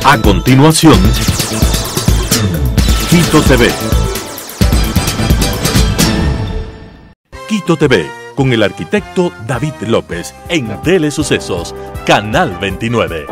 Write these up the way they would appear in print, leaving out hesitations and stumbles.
A continuación, Quito TV. Quito TV, con el arquitecto David López, en Telesucesos, Canal 29.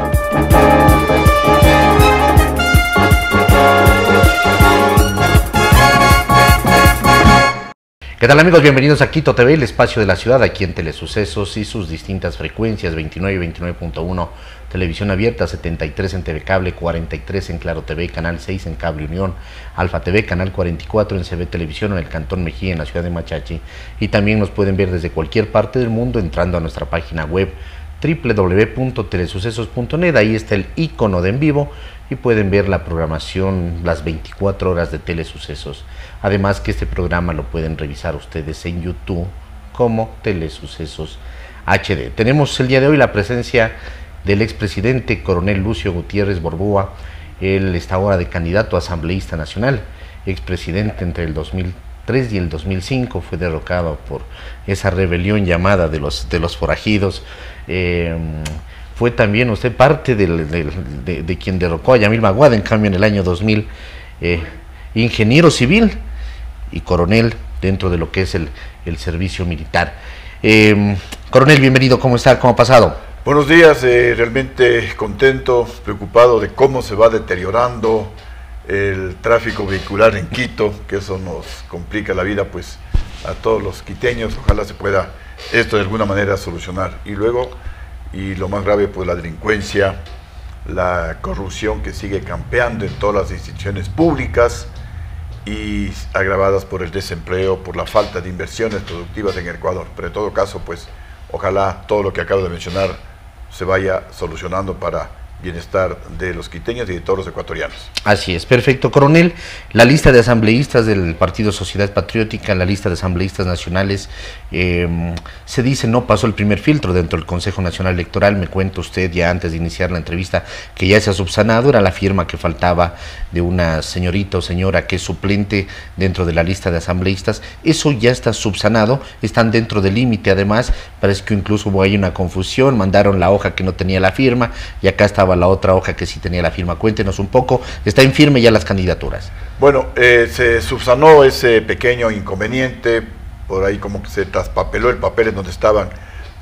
¿Qué tal, amigos? Bienvenidos a Quito TV, el espacio de la ciudad, aquí en Telesucesos y sus distintas frecuencias, 29 y 29.1, televisión abierta, 73 en TV Cable, 43 en Claro TV, Canal 6 en Cable Unión, Alfa TV, Canal 44 en CB Televisión en el Cantón Mejía, en la ciudad de Machachi, y también nos pueden ver desde cualquier parte del mundo entrando a nuestra página web www.telesucesos.net. Ahí está el icono de en vivo y pueden ver la programación las 24 horas de Telesucesos. Además que este programa lo pueden revisar ustedes en YouTube como Telesucesos HD. Tenemos el día de hoy la presencia del expresidente coronel Lucio Gutiérrez Borbúa. Él está ahora de candidato a asambleísta nacional, expresidente entre el 2003 y el 2005, fue derrocado por esa rebelión llamada de los forajidos. Fue también usted parte de quien derrocó a Yamil Maguada, en cambio en el año 2000, ingeniero civil y coronel dentro de lo que es el servicio militar. Coronel, bienvenido, ¿cómo está? ¿Cómo ha pasado? Buenos días, realmente contento, preocupado de cómo se va deteriorando el tráfico vehicular en Quito, que eso nos complica la vida pues a todos los quiteños. Ojalá se pueda esto de alguna manera solucionar. Y luego, y lo más grave, pues la delincuencia, la corrupción que sigue campeando en todas las instituciones públicas y agravadas por el desempleo, por la falta de inversiones productivas en el Ecuador. Pero en todo caso, pues ojalá todo lo que acabo de mencionar se vaya solucionando para bienestar de los quiteños y de todos los ecuatorianos. Así es, perfecto, coronel. La lista de asambleístas del Partido Sociedad Patriótica, la lista de asambleístas nacionales, se dice no pasó el primer filtro dentro del Consejo Nacional Electoral. Me cuenta usted ya antes de iniciar la entrevista que ya se ha subsanado, era la firma que faltaba de una señorita o señora que es suplente dentro de la lista de asambleístas. Eso ya está subsanado, están dentro del límite. Además, parece que incluso hubo ahí una confusión, mandaron la hoja que no tenía la firma y acá estaba la otra hoja que sí tenía la firma. Cuéntenos un poco, ¿está en firme ya las candidaturas? Bueno, se subsanó ese pequeño inconveniente, por ahí como que se traspapeló el papel en donde estaban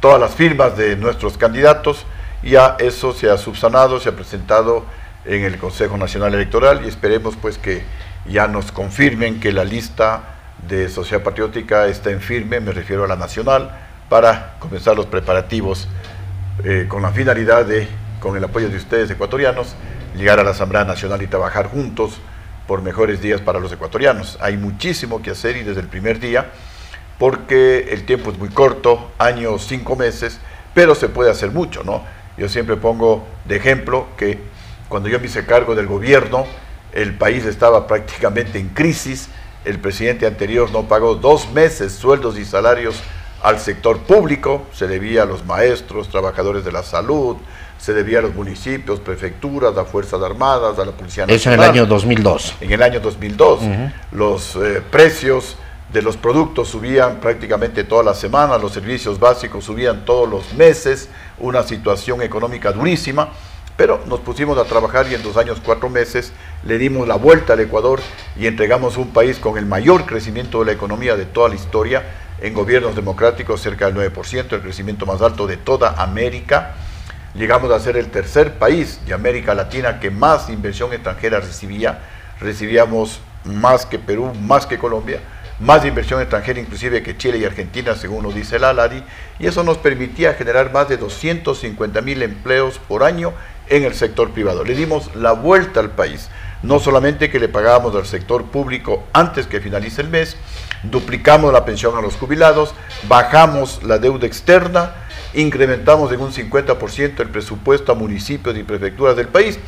todas las firmas de nuestros candidatos, y ya eso se ha subsanado, se ha presentado en el Consejo Nacional Electoral y esperemos pues que ya nos confirmen que la lista de Sociedad Patriótica está en firme, me refiero a la nacional, para comenzar los preparativos con la finalidad de, con el apoyo de ustedes ecuatorianos, llegar a la Asamblea Nacional y trabajar juntos por mejores días para los ecuatorianos. Hay muchísimo que hacer y desde el primer día, porque el tiempo es muy corto, años, 5 meses, pero se puede hacer mucho, ¿no? Yo siempre pongo de ejemplo que cuando yo me hice cargo del gobierno, el país estaba prácticamente en crisis, el presidente anterior no pagó 2 meses sueldos y salarios al sector público, se debía a los maestros, trabajadores de la salud, se debía a los municipios, prefecturas, a Fuerzas Armadas, a la Policía Nacional. Eso en el año 2002. En el año 2002. Los precios de los productos subían prácticamente todas las semanas, los servicios básicos subían todos los meses, una situación económica durísima, pero nos pusimos a trabajar y en 2 años, 4 meses le dimos la vuelta al Ecuador y entregamos un país con el mayor crecimiento de la economía de toda la historia, en gobiernos democráticos cerca del 9%, el crecimiento más alto de toda América. Llegamos a ser el tercer país de América Latina que más inversión extranjera recibíamos más que Perú, más que Colombia, más inversión extranjera inclusive que Chile y Argentina, según nos dice el ALADI, y eso nos permitía generar más de 250.000 empleos por año en el sector privado. Le dimos la vuelta al país, no solamente que le pagábamos al sector público antes que finalice el mes, duplicamos la pensión a los jubilados, bajamos la deuda externa, incrementamos en un 50% el presupuesto a municipios y prefecturas del país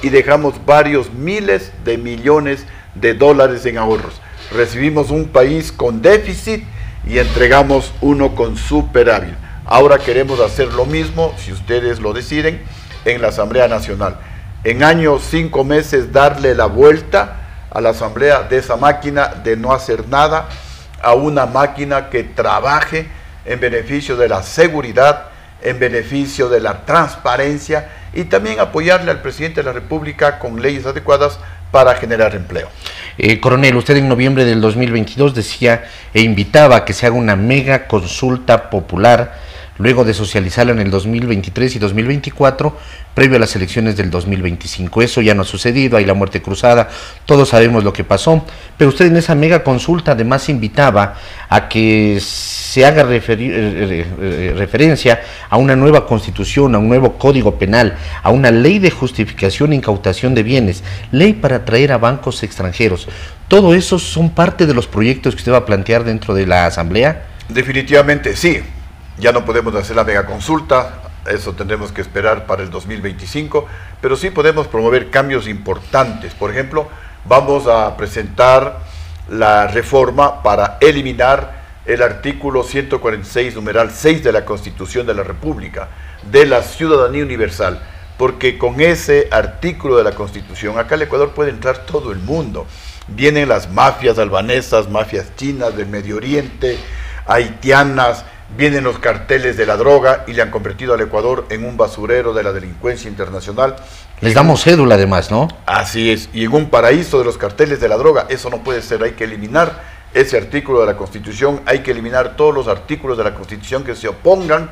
y dejamos varios miles de millones de dólares en ahorros. Recibimos un país con déficit y entregamos uno con superávit. Ahora queremos hacer lo mismo, si ustedes lo deciden, en la Asamblea Nacional. En años, 5 meses, darle la vuelta a la Asamblea de esa máquina de no hacer nada a una máquina que trabaje en beneficio de la seguridad, en beneficio de la transparencia y también apoyarle al presidente de la República con leyes adecuadas para generar empleo. Coronel, usted en noviembre del 2022 decía e invitaba a que se haga una mega consulta popular luego de socializarla en el 2023 y 2024, previo a las elecciones del 2025. Eso ya no ha sucedido, hay la muerte cruzada, todos sabemos lo que pasó, pero usted en esa mega consulta además invitaba a que se haga referencia a una nueva constitución, a un nuevo código penal, a una ley de justificación e incautación de bienes, ley para atraer a bancos extranjeros. ¿Todo eso son parte de los proyectos que usted va a plantear dentro de la Asamblea? Definitivamente sí. Ya no podemos hacer la mega consulta, eso tendremos que esperar para el 2025, pero sí podemos promover cambios importantes. Por ejemplo, vamos a presentar la reforma para eliminar el artículo 146, numeral 6 de la Constitución de la República, de la ciudadanía universal, porque con ese artículo de la Constitución, acá al Ecuador puede entrar todo el mundo. Vienen las mafias albanesas, mafias chinas del Medio Oriente, haitianas, vienen los carteles de la droga y le han convertido al Ecuador en un basurero de la delincuencia internacional. Les damos cédula además, ¿no? Así es, y en un paraíso de los carteles de la droga. Eso no puede ser, hay que eliminar ese artículo de la Constitución, hay que eliminar todos los artículos de la Constitución que se opongan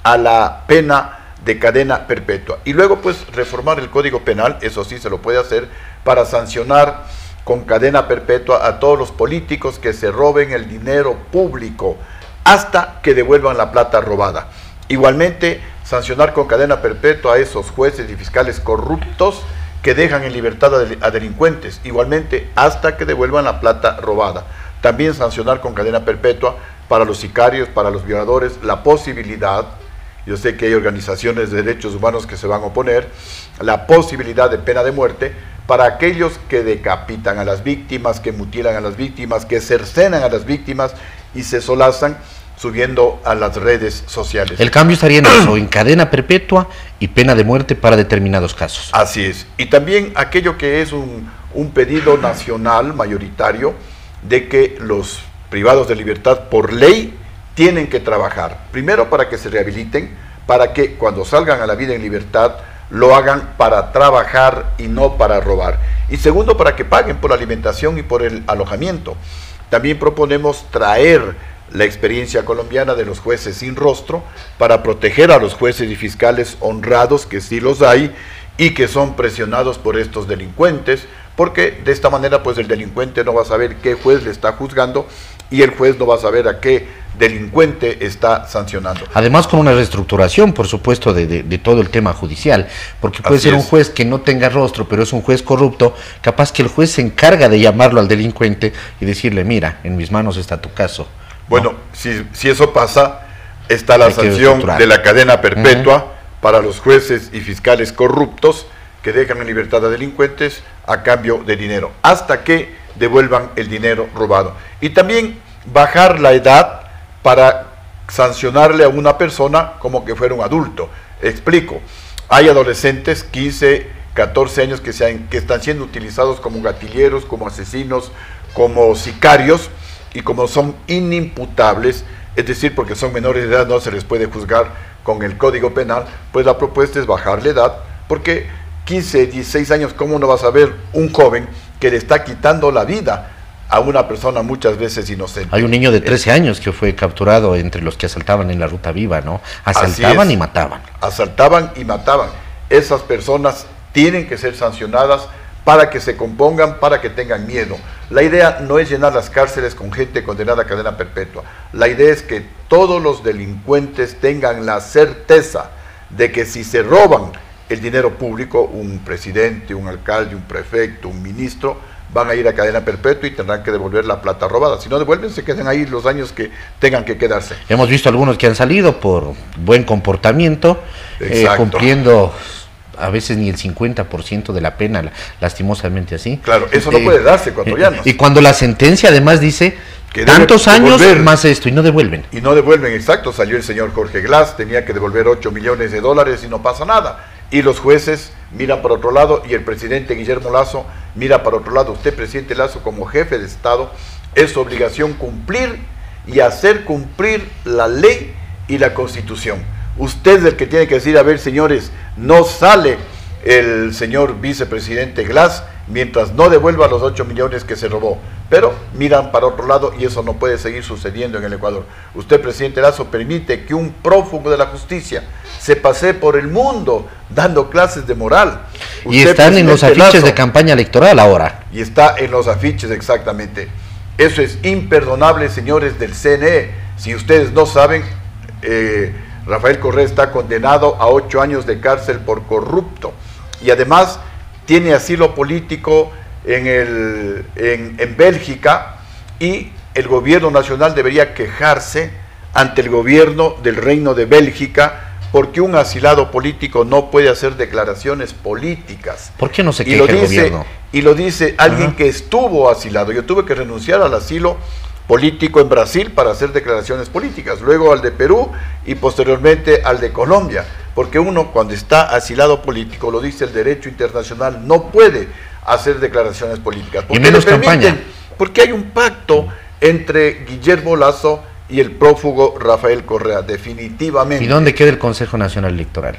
a la pena de cadena perpetua. Y luego pues reformar el Código Penal, eso sí se lo puede hacer, para sancionar con cadena perpetua a todos los políticos que se roben el dinero público, hasta que devuelvan la plata robada. Igualmente, sancionar con cadena perpetua a esos jueces y fiscales corruptos que dejan en libertad a delincuentes, igualmente hasta que devuelvan la plata robada. También sancionar con cadena perpetua para los sicarios, para los violadores, la posibilidad, yo sé que hay organizaciones de derechos humanos que se van a oponer, la posibilidad de pena de muerte para aquellos que decapitan a las víctimas, que mutilan a las víctimas, que cercenan a las víctimas y se solazan subiendo a las redes sociales. El cambio estaría en eso, en cadena perpetua y pena de muerte para determinados casos. Así es. Y también aquello que es un pedido nacional mayoritario de que los privados de libertad por ley tienen que trabajar. Primero para que se rehabiliten, para que cuando salgan a la vida en libertad lo hagan para trabajar y no para robar. Y segundo, para que paguen por la alimentación y por el alojamiento. También proponemos traer la experiencia colombiana de los jueces sin rostro para proteger a los jueces y fiscales honrados, que sí los hay, y que son presionados por estos delincuentes, porque de esta manera pues el delincuente no va a saber qué juez le está juzgando y el juez no va a saber a qué delincuente está sancionando. Además con una reestructuración, por supuesto, de todo el tema judicial, porque puede ser un juez que no tenga rostro, pero es un juez corrupto, capaz que el juez se encarga de llamarlo al delincuente y decirle, mira, en mis manos está tu caso. Bueno, si eso pasa, está la sanción de la cadena perpetua para los jueces y fiscales corruptos que dejan en libertad a delincuentes a cambio de dinero, hasta que devuelvan el dinero robado. Y también bajar la edad para sancionarle a una persona como que fuera un adulto. Explico, hay adolescentes, 15, 14 años que están siendo utilizados como gatilleros, como asesinos, como sicarios, y como son inimputables, es decir, porque son menores de edad, no se les puede juzgar con el Código Penal, pues la propuesta es bajar la edad, porque 15, 16 años, ¿cómo no vas a ver un joven que le está quitando la vida a una persona muchas veces inocente? Hay un niño de 13 años que fue capturado entre los que asaltaban en la Ruta Viva, ¿no? Asaltaban y mataban. Asaltaban y mataban. Esas personas tienen que ser sancionadas para que se compongan, para que tengan miedo. La idea no es llenar las cárceles con gente condenada a cadena perpetua. La idea es que todos los delincuentes tengan la certeza de que si se roban el dinero público, un presidente, un alcalde, un prefecto, un ministro, van a ir a cadena perpetua y tendrán que devolver la plata robada. Si no devuelven, se quedan ahí los años que tengan que quedarse. Hemos visto algunos que han salido por buen comportamiento, cumpliendo a veces ni el 50% de la pena, lastimosamente así. Claro, eso no puede darse ecuatorianos. Y cuando la sentencia además dice que tantos años más esto, y no devuelven. Y no devuelven, exacto. Salió el señor Jorge Glass, tenía que devolver 8 millones de dólares y no pasa nada. Y los jueces miran para otro lado y el presidente Guillermo Lasso mira para otro lado. Usted, presidente Lasso, como jefe de Estado, es su obligación cumplir y hacer cumplir la ley y la Constitución. Usted es el que tiene que decir, a ver, señores, no sale el señor vicepresidente Glass mientras no devuelva los 8 millones que se robó. Pero miran para otro lado y eso no puede seguir sucediendo en el Ecuador. Usted, presidente Lasso, permite que un prófugo de la justicia se pasee por el mundo dando clases de moral. Y están en los afiches Lasso, de campaña electoral ahora. Y está en los afiches, exactamente. Eso es imperdonable, señores del CNE. Si ustedes no saben, Rafael Correa está condenado a 8 años de cárcel por corrupto. Y además tiene asilo político en Bélgica, y el gobierno nacional debería quejarse ante el gobierno del Reino de Bélgica, porque un asilado político no puede hacer declaraciones políticas. ¿Por qué no se queja el gobierno? Y lo dice alguien que estuvo asilado. Yo tuve que renunciar al asilo político en Brasil para hacer declaraciones políticas, luego al de Perú y posteriormente al de Colombia, porque uno cuando está asilado político, lo dice el derecho internacional, no puede hacer declaraciones políticas. Y menos campaña. Porque hay un pacto entre Guillermo Lasso y el prófugo Rafael Correa, definitivamente. ¿Y dónde queda el Consejo Nacional Electoral?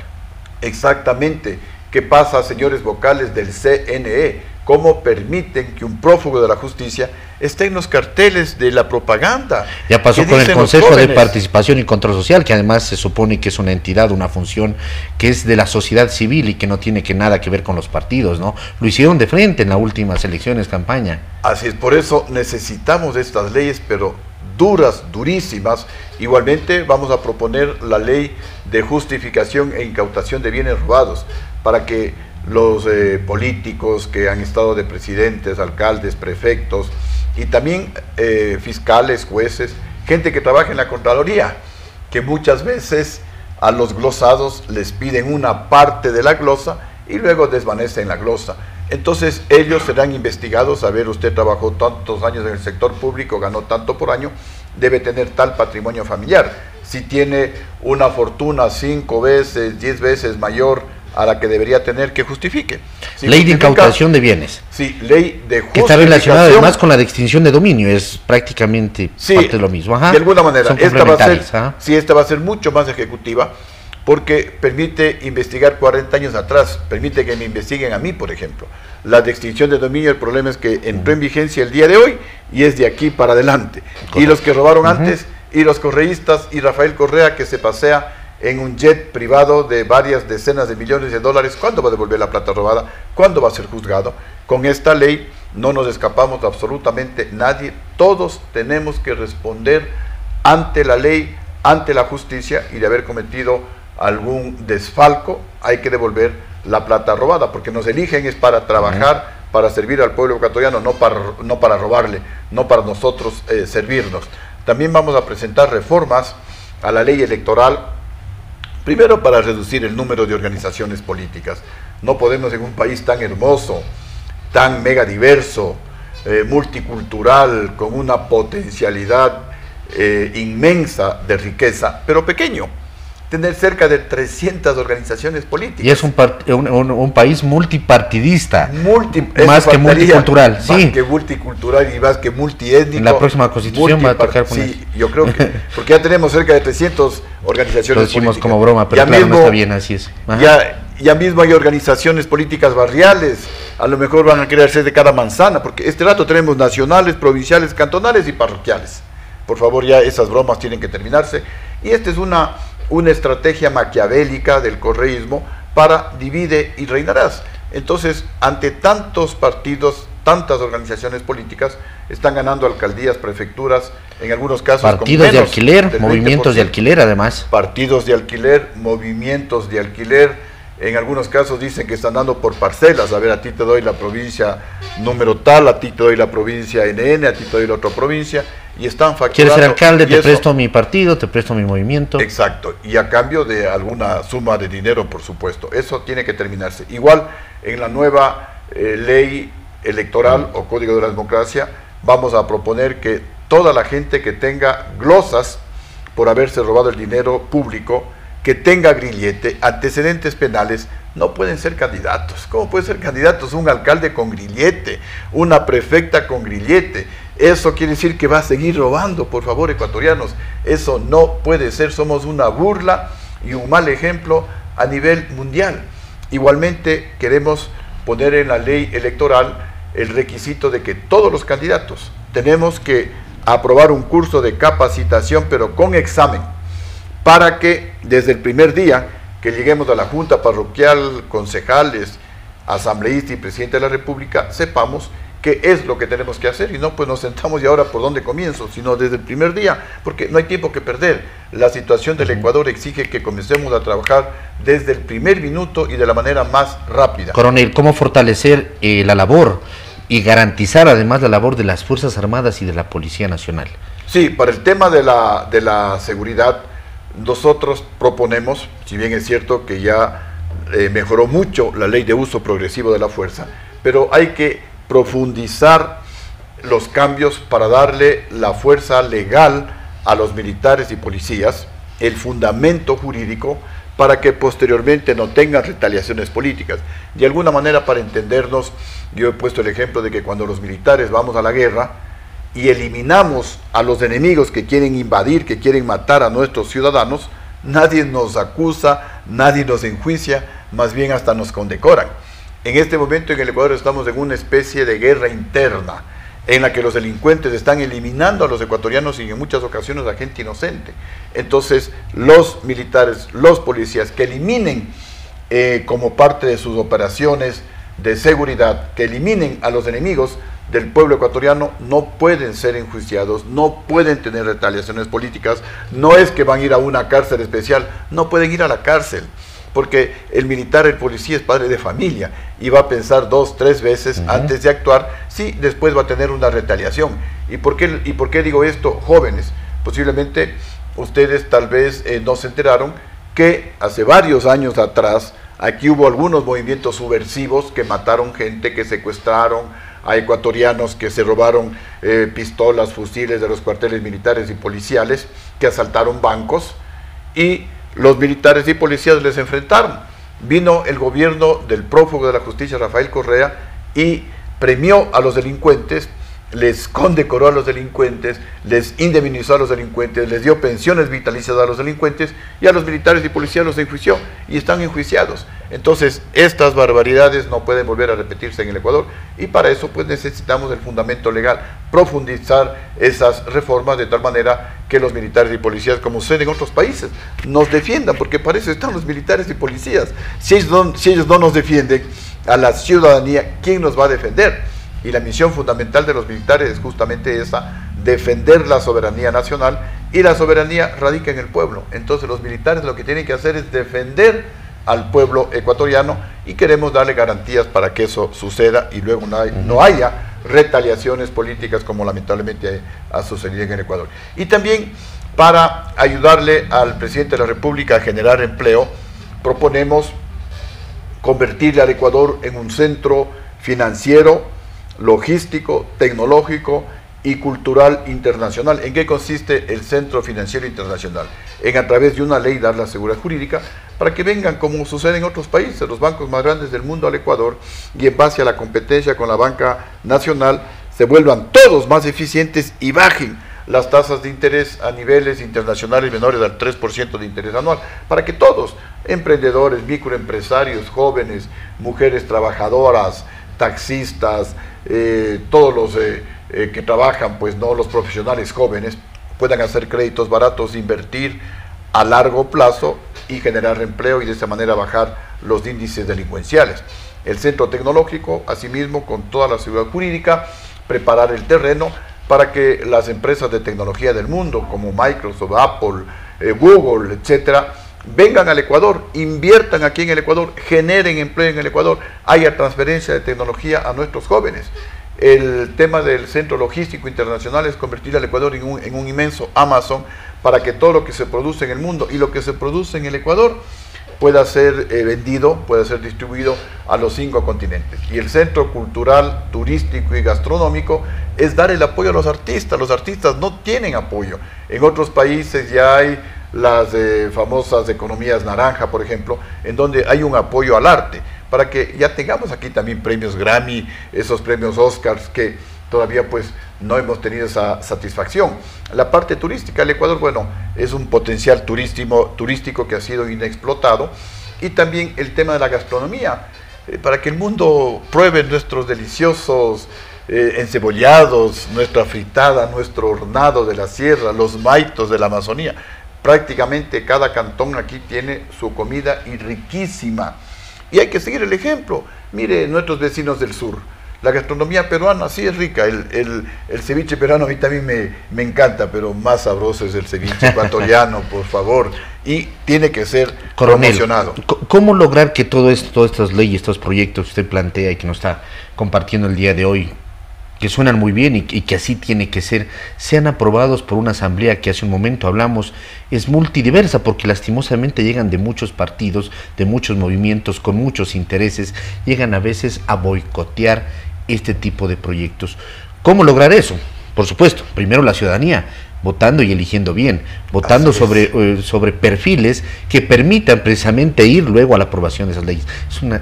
Exactamente. ¿Qué pasa, señores vocales del CNE? ¿Cómo permiten que un prófugo de la justicia esté en los carteles de la propaganda? Ya pasó con el Consejo de Participación y Control Social, que además se supone que es una entidad, una función que es de la sociedad civil y que no tiene nada que ver con los partidos, ¿no? Lo hicieron de frente en las últimas elecciones, campaña. Así es, por eso necesitamos estas leyes, pero duras, durísimas. Igualmente vamos a proponer la ley de justificación e incautación de bienes robados, para que los políticos que han estado de presidentes, alcaldes, prefectos y también fiscales, jueces, gente que trabaja en la Contraloría, que muchas veces a los glosados les piden una parte de la glosa y luego desvanecen la glosa. Entonces ellos serán investigados. A ver, usted trabajó tantos años en el sector público, ganó tanto por año, debe tener tal patrimonio familiar. Si tiene una fortuna 5 veces, 10 veces mayor a la que debería tener, que justifique. Si ley de incautación de bienes. Sí, ley de justificación. Que está relacionada además con la de extinción de dominio, es prácticamente parte de lo mismo. Ajá. De alguna manera, son esta va a ser ¿ah? mucho más ejecutiva, porque permite investigar 40 años atrás, permite que me investiguen a mí, por ejemplo. La de extinción de dominio, el problema es que entró en vigencia el día de hoy y es de aquí para adelante. Correcto. Y los que robaron antes, y los correístas, y Rafael Correa, que se pasea en un jet privado de varias decenas de millones de dólares, ¿cuándo va a devolver la plata robada? ¿Cuándo va a ser juzgado? Con esta ley no nos escapamos de absolutamente nadie. Todos tenemos que responder ante la ley, ante la justicia, y de haber cometido algún desfalco hay que devolver la plata robada, porque nos eligen es para trabajar, para servir al pueblo ecuatoriano, no para robarle, no para nosotros servirnos. También vamos a presentar reformas a la ley electoral. Primero, para reducir el número de organizaciones políticas. No podemos, en un país tan hermoso, tan mega diverso, multicultural, con una potencialidad inmensa de riqueza, pero pequeño, tener cerca de 300 organizaciones políticas. Y es un país multipartidista, más que multicultural. Más que multicultural y más que multiétnico. En la próxima constitución va a tocar con sí, yo creo que, porque ya tenemos cerca de 300 organizaciones lo decimos políticas. Como broma, pero ya claro, mismo, no está bien, así es. Ya mismo hay organizaciones políticas barriales, a lo mejor van a querer ser de cada manzana, porque este rato tenemos nacionales, provinciales, cantonales y parroquiales. Por favor, ya esas bromas tienen que terminarse. Y esta es una estrategia maquiavélica del correísmo para divide y reinarás. Entonces, ante tantos partidos, tantas organizaciones políticas, están ganando alcaldías, prefecturas, en algunos casos partidos con de alquiler, movimientos de alquiler además. Partidos de alquiler, movimientos de alquiler. En algunos casos dicen que están dando por parcelas. A ver, a ti te doy la provincia número tal, a ti te doy la provincia NN, a ti te doy la otra provincia, y están facturando. ¿Quieres ser alcalde? Te presto mi partido, te presto mi movimiento. Exacto, y a cambio de alguna suma de dinero, por supuesto. Eso tiene que terminarse. Igual, en la nueva ley electoral o Código de la Democracia, vamos a proponer que toda la gente que tenga glosas por haberse robado el dinero público, que tenga grillete, antecedentes penales, no pueden ser candidatos. ¿Cómo puede ser candidatos un alcalde con grillete, una prefecta con grillete? Eso quiere decir que va a seguir robando. Por favor, ecuatorianos, eso no puede ser. Somos una burla y un mal ejemplo a nivel mundial. Igualmente queremos poner en la ley electoral el requisito de que todos los candidatos tenemos que aprobar un curso de capacitación, pero con examen, para que desde el primer día que lleguemos a la Junta Parroquial, concejales, asambleístas y presidente de la República, sepamos qué es lo que tenemos que hacer, y no pues nos sentamos y ahora por dónde comienzo, sino desde el primer día, porque no hay tiempo que perder. La situación del Ecuador exige que comencemos a trabajar desde el primer minuto y de la manera más rápida. Coronel, ¿cómo fortalecer la labor y garantizar además la labor de las Fuerzas Armadas y de la Policía Nacional? Sí, para el tema de la seguridad, nosotros proponemos, si bien es cierto que ya mejoró mucho la ley de uso progresivo de la fuerza, pero hay que profundizar los cambios para darle la fuerza legal a los militares y policías, el fundamento jurídico, para que posteriormente no tengan retaliaciones políticas. De alguna manera, para entendernos, yo he puesto el ejemplo de que cuando los militares vamos a la guerra y eliminamos a los enemigos que quieren invadir, que quieren matar a nuestros ciudadanos, nadie nos acusa, nadie nos enjuicia, más bien hasta nos condecoran. En este momento en el Ecuador estamos en una especie de guerra interna, en la que los delincuentes están eliminando a los ecuatorianos y en muchas ocasiones a gente inocente. Entonces, los militares, los policías que eliminen como parte de sus operaciones de seguridad, que eliminen a los enemigos del pueblo ecuatoriano, no pueden ser enjuiciados, no pueden tener retaliaciones políticas, no es que van a ir a una cárcel especial, no pueden ir a la cárcel, porque el militar, el policía es padre de familia y va a pensar 2, 3 veces antes de actuar, si después va a tener una retaliación. ¿Y por qué digo esto? Jóvenes, posiblemente ustedes tal vez no se enteraron que hace varios años atrás aquí hubo algunos movimientos subversivos que mataron gente, que secuestraron a ecuatorianos, que se robaron pistolas, fusiles de los cuarteles militares y policiales, que asaltaron bancos, y los militares y policías les enfrentaron. Vino el gobierno del prófugo de la justicia, Rafael Correa, y premió a los delincuentes, les condecoró a los delincuentes, les indemnizó a los delincuentes, les dio pensiones vitalicias a los delincuentes, y a los militares y policías los enjuició y están enjuiciados. Entonces, estas barbaridades no pueden volver a repetirse en el Ecuador, y para eso pues necesitamos el fundamento legal, profundizar esas reformas de tal manera que los militares y policías, como sucede en otros países, nos defiendan, porque para eso están los militares y policías. Si ellos no nos defienden a la ciudadanía, ¿quién nos va a defender? Y la misión fundamental de los militares es justamente esa, defender la soberanía nacional, y la soberanía radica en el pueblo. Entonces los militares lo que tienen que hacer es defender al pueblo ecuatoriano, y queremos darle garantías para que eso suceda y luego no haya retaliaciones políticas como lamentablemente ha sucedido en el Ecuador. Y también para ayudarle al presidente de la República a generar empleo, proponemos convertirle al Ecuador en un centro financiero, logístico, tecnológico y cultural internacional. ¿En qué consiste el Centro Financiero Internacional? En, a través de una ley, dar la seguridad jurídica para que vengan, como sucede en otros países, los bancos más grandes del mundo al Ecuador, y en base a la competencia con la banca nacional se vuelvan todos más eficientes y bajen las tasas de interés a niveles internacionales menores al 3% de interés anual, para que todos, emprendedores, microempresarios, jóvenes, mujeres trabajadoras, taxistas, todos los que trabajan, pues no, los profesionales jóvenes, puedan hacer créditos baratos, invertir a largo plazo y generar empleo, y de esa manera bajar los índices delincuenciales. El centro tecnológico, asimismo, con toda la seguridad jurídica, preparar el terreno para que las empresas de tecnología del mundo, como Microsoft, Apple, Google, etcétera, vengan al Ecuador, inviertan aquí en el Ecuador, generen empleo en el Ecuador, haya transferencia de tecnología a nuestros jóvenes. El tema del centro logístico internacional es convertir al Ecuador en un inmenso Amazon, para que todo lo que se produce en el mundo y lo que se produce en el Ecuador pueda ser vendido, pueda ser distribuido a los 5 continentes. Y el centro cultural, turístico y gastronómico es dar el apoyo a los artistas. Los artistas no tienen apoyo. En otros países ya hay las famosas economías naranja, por ejemplo, en donde hay un apoyo al arte, para que ya tengamos aquí también premios Grammy, esos premios Oscars, que todavía pues no hemos tenido esa satisfacción. La parte turística del Ecuador, bueno, es un potencial turístico que ha sido inexplotado, y también el tema de la gastronomía, para que el mundo pruebe nuestros deliciosos encebollados, nuestra fritada, nuestro hornado de la sierra, los maitos de la Amazonía. Prácticamente cada cantón aquí tiene su comida y riquísima. Y hay que seguir el ejemplo. Mire, nuestros vecinos del sur, la gastronomía peruana sí es rica. El ceviche peruano a mí también me encanta, pero más sabroso es el ceviche ecuatoriano, por favor. Y tiene que ser promocionado. ¿Cómo lograr que todas estas leyes, estos proyectos que usted plantea y que nos está compartiendo el día de hoy, que suenan muy bien y que así tiene que ser, sean aprobados por una asamblea que hace un momento hablamos, es multidiversa, porque lastimosamente llegan de muchos partidos, de muchos movimientos, con muchos intereses, llegan a veces a boicotear este tipo de proyectos? ¿Cómo lograr eso? Por supuesto, primero la ciudadanía, votando y eligiendo bien, votando sobre perfiles que permitan precisamente ir luego a la aprobación de esas leyes.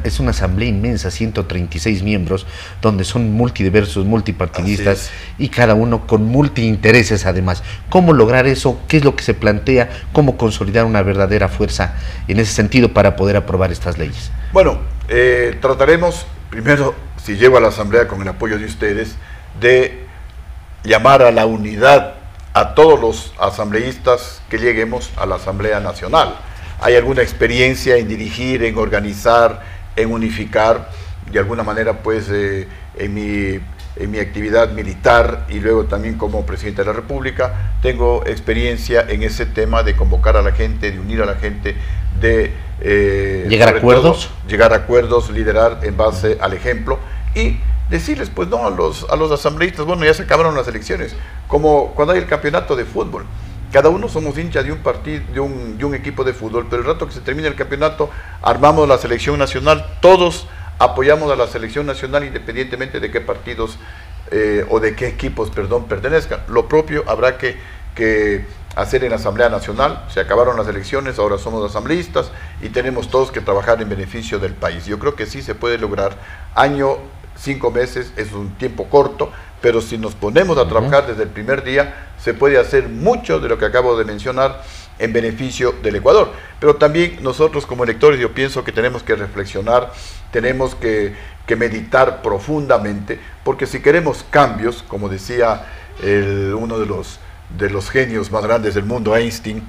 Es una asamblea inmensa, 136 miembros, donde son multidiversos, multipartidistas y cada uno con multiintereses además. ¿Cómo lograr eso? ¿Qué es lo que se plantea? ¿Cómo consolidar una verdadera fuerza en ese sentido para poder aprobar estas leyes? Bueno, trataremos primero, si llego a la asamblea con el apoyo de ustedes, de llamar a la unidad a todos los asambleístas que lleguemos a la Asamblea Nacional. ¿Hay alguna experiencia en dirigir, en organizar, en unificar? De alguna manera, pues, en mi actividad militar y luego también como presidente de la República, tengo experiencia en ese tema de convocar a la gente, de unir a la gente, de llegar a acuerdos. Llegar a acuerdos, liderar en base al ejemplo y decirles, pues no, a los asambleístas, bueno, ya se acabaron las elecciones, como cuando hay el campeonato de fútbol, cada uno somos hinchas de un partido, de un equipo de fútbol, pero el rato que se termine el campeonato, armamos la selección nacional, todos apoyamos a la selección nacional independientemente de qué partidos o de qué equipos, pertenezcan. Lo propio habrá que hacer en la Asamblea Nacional. Se acabaron las elecciones, ahora somos asambleístas y tenemos todos que trabajar en beneficio del país. Yo creo que sí se puede lograr. 5 meses es un tiempo corto, pero si nos ponemos a trabajar desde el primer día, se puede hacer mucho de lo que acabo de mencionar en beneficio del Ecuador. Pero también nosotros como electores, yo pienso que tenemos que reflexionar, tenemos que meditar profundamente, porque si queremos cambios, como decía uno de los genios más grandes del mundo, Einstein,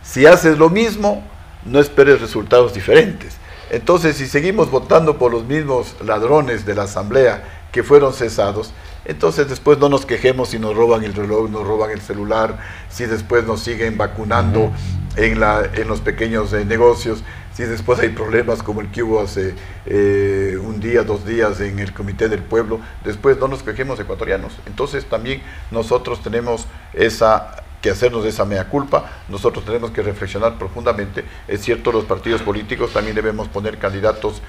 si haces lo mismo, no esperes resultados diferentes. Entonces, si seguimos votando por los mismos ladrones de la asamblea que fueron cesados, entonces después no nos quejemos si nos roban el reloj, nos roban el celular, si después nos siguen vacunando en los pequeños negocios, si después hay problemas como el que hubo hace un día, 2 días en el Comité del Pueblo, después no nos quejemos ecuatorianos. Entonces también nosotros tenemos que hacernos esa mea culpa, nosotros tenemos que reflexionar profundamente. Es cierto, los partidos políticos también debemos poner candidatos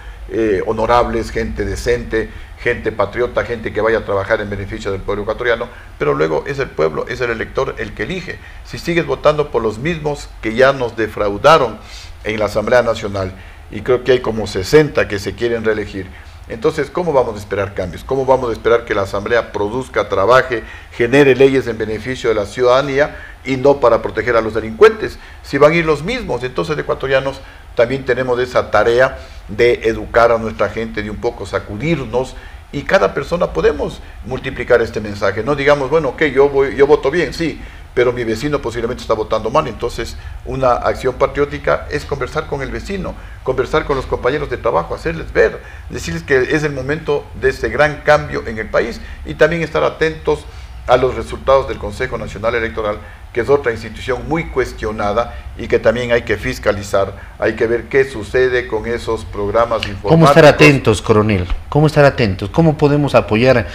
honorables, gente decente, gente patriota, gente que vaya a trabajar en beneficio del pueblo ecuatoriano, pero luego es el pueblo, es el elector el que elige. Si sigues votando por los mismos que ya nos defraudaron en la Asamblea Nacional, y creo que hay como 60 que se quieren reelegir, entonces, ¿cómo vamos a esperar cambios? ¿Cómo vamos a esperar que la Asamblea produzca, trabaje, genere leyes en beneficio de la ciudadanía y no para proteger a los delincuentes? Si van a ir los mismos, entonces, ecuatorianos, también tenemos esa tarea de educar a nuestra gente, de un poco sacudirnos, y cada persona podemos multiplicar este mensaje. No digamos, bueno, ok, yo voto bien, sí, pero mi vecino posiblemente está votando mal. Entonces, una acción patriótica es conversar con el vecino, conversar con los compañeros de trabajo, hacerles ver, decirles que es el momento de ese gran cambio en el país, y también estar atentos a los resultados del Consejo Nacional Electoral, que es otra institución muy cuestionada y que también hay que fiscalizar, hay que ver qué sucede con esos programas informáticos. ¿Cómo estar atentos, coronel? ¿Cómo estar atentos? ¿Cómo podemos apoyar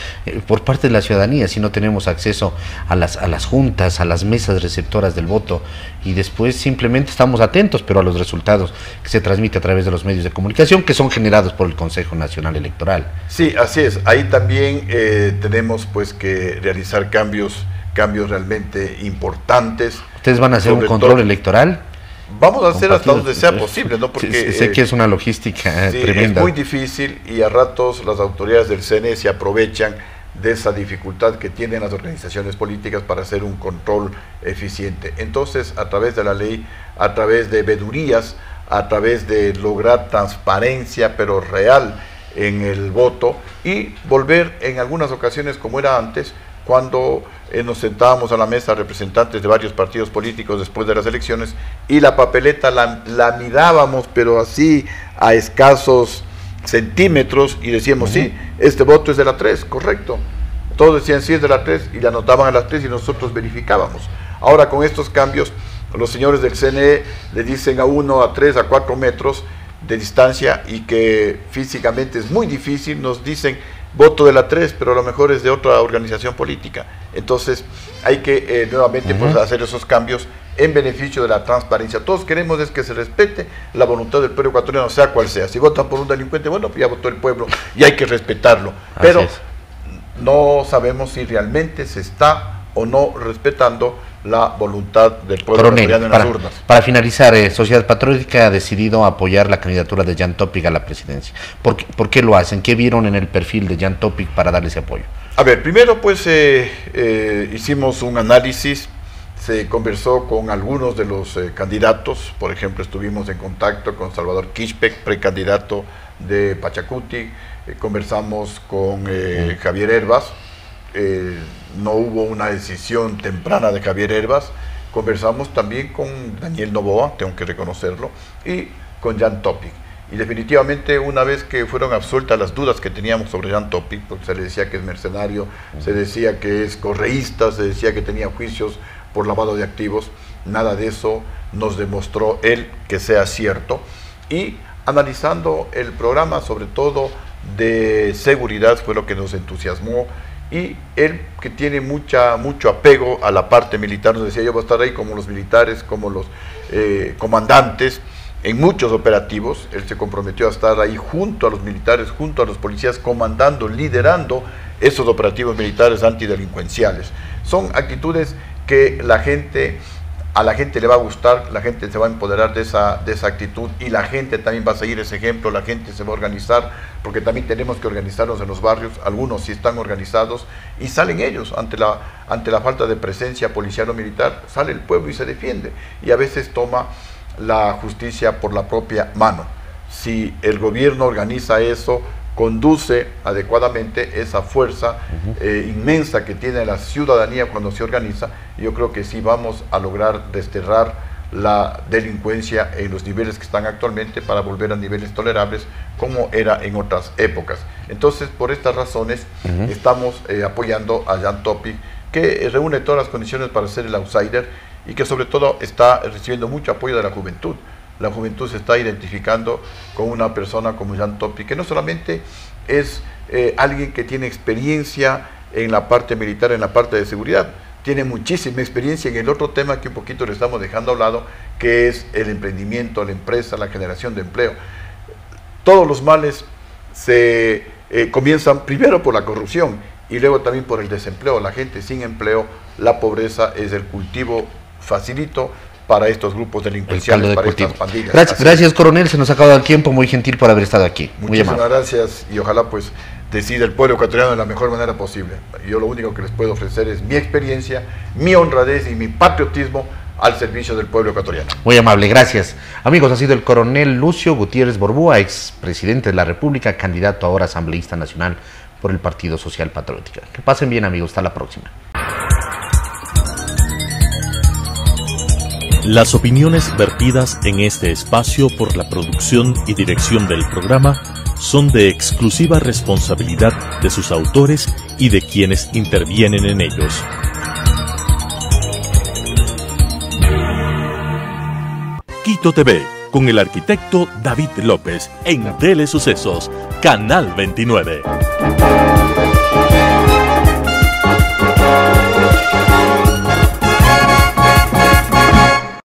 por parte de la ciudadanía si no tenemos acceso a las juntas, a las mesas receptoras del voto, y después simplemente estamos atentos, pero a los resultados que se transmiten a través de los medios de comunicación que son generados por el Consejo Nacional Electoral? Sí, así es. Ahí también tenemos pues que realizar cambios realmente importantes. ¿Ustedes van a hacer un control electoral? Vamos a hacer hasta donde sea posible, ¿no? Porque sé que es una logística tremenda. Es muy difícil, y a ratos las autoridades del CNE se aprovechan de esa dificultad que tienen las organizaciones políticas para hacer un control eficiente. Entonces, a través de la ley, a través de vedurías, a través de lograr transparencia pero real en el voto y volver en algunas ocasiones como era antes, cuando nos sentábamos a la mesa representantes de varios partidos políticos después de las elecciones y la papeleta la mirábamos pero así a escasos centímetros y decíamos, sí, este voto es de la 3, correcto. Todos decían, sí, es de la 3 y la anotaban a las 3 y nosotros verificábamos. Ahora con estos cambios, los señores del CNE le dicen a 1, a 3, a 4 metros de distancia y que físicamente es muy difícil, nos dicen voto de la 3, pero a lo mejor es de otra organización política. Entonces hay que nuevamente pues, hacer esos cambios en beneficio de la transparencia. Todos queremos es que se respete la voluntad del pueblo ecuatoriano, sea cual sea. Si votan por un delincuente, bueno, pues ya votó el pueblo y hay que respetarlo. Pero no sabemos si realmente se está o no respetando la voluntad del pueblo ecuatoriano en las urnas. Para finalizar, Sociedad Patriótica ha decidido apoyar la candidatura de Jan Topic a la presidencia. ¿Por qué lo hacen? ¿Qué vieron en el perfil de Jan Topic para darle ese apoyo? A ver, primero pues hicimos un análisis, se conversó con algunos de los candidatos, por ejemplo estuvimos en contacto con Salvador Quixpec, precandidato de Pachacuti, conversamos con Javier Hervas, no hubo una decisión temprana de Javier Hervas, conversamos también con Daniel Noboa, tengo que reconocerlo, y con Jan Topic. Y definitivamente una vez que fueron absueltas las dudas que teníamos sobre Jan Topic, porque se le decía que es mercenario, se decía que es correísta, se decía que tenía juicios por lavado de activos, nada de eso nos demostró él que sea cierto. Y analizando el programa, sobre todo de seguridad, fue lo que nos entusiasmó. Y él, que tiene mucho apego a la parte militar, nos decía, yo voy a estar ahí como los militares, como los comandantes, en muchos operativos. Él se comprometió a estar ahí junto a los militares, junto a los policías, comandando, liderando esos operativos militares antidelincuenciales. Son actitudes que a la gente le va a gustar, la gente se va a empoderar de esa actitud y la gente también va a seguir ese ejemplo, la gente se va a organizar, porque también tenemos que organizarnos en los barrios, algunos sí están organizados y salen ellos ante la falta de presencia policial o militar, sale el pueblo y se defiende y a veces toma la justicia por la propia mano. Si el gobierno organiza eso, conduce adecuadamente esa fuerza inmensa que tiene la ciudadanía cuando se organiza, yo creo que sí vamos a lograr desterrar la delincuencia en los niveles que están actualmente para volver a niveles tolerables como era en otras épocas. Entonces, por estas razones, estamos apoyando a Jan Topic, que reúne todas las condiciones para ser el outsider y que sobre todo está recibiendo mucho apoyo de la juventud. La juventud se está identificando con una persona como Jan Topic, que no solamente es alguien que tiene experiencia en la parte militar, en la parte de seguridad, tiene muchísima experiencia en el otro tema que un poquito le estamos dejando a un lado, que es el emprendimiento, la empresa, la generación de empleo. Todos los males se comienzan primero por la corrupción y luego también por el desempleo. La gente sin empleo, la pobreza es el cultivo facilito para estos grupos delincuenciales, para estas pandillas. Gracias, coronel, se nos ha acabado el tiempo, muy gentil por haber estado aquí. Muchísimas gracias y ojalá pues decida el pueblo ecuatoriano de la mejor manera posible. Yo lo único que les puedo ofrecer es mi experiencia, mi honradez y mi patriotismo al servicio del pueblo ecuatoriano. Muy amable, gracias. Amigos, ha sido el coronel Lucio Gutiérrez Borbúa, expresidente de la República, candidato ahora asambleísta nacional por el Partido Social Patriótica. Que pasen bien, amigos, hasta la próxima. Las opiniones vertidas en este espacio por la producción y dirección del programa son de exclusiva responsabilidad de sus autores y de quienes intervienen en ellos. Quito TV, con el arquitecto David López, en Telesucesos, Canal 29.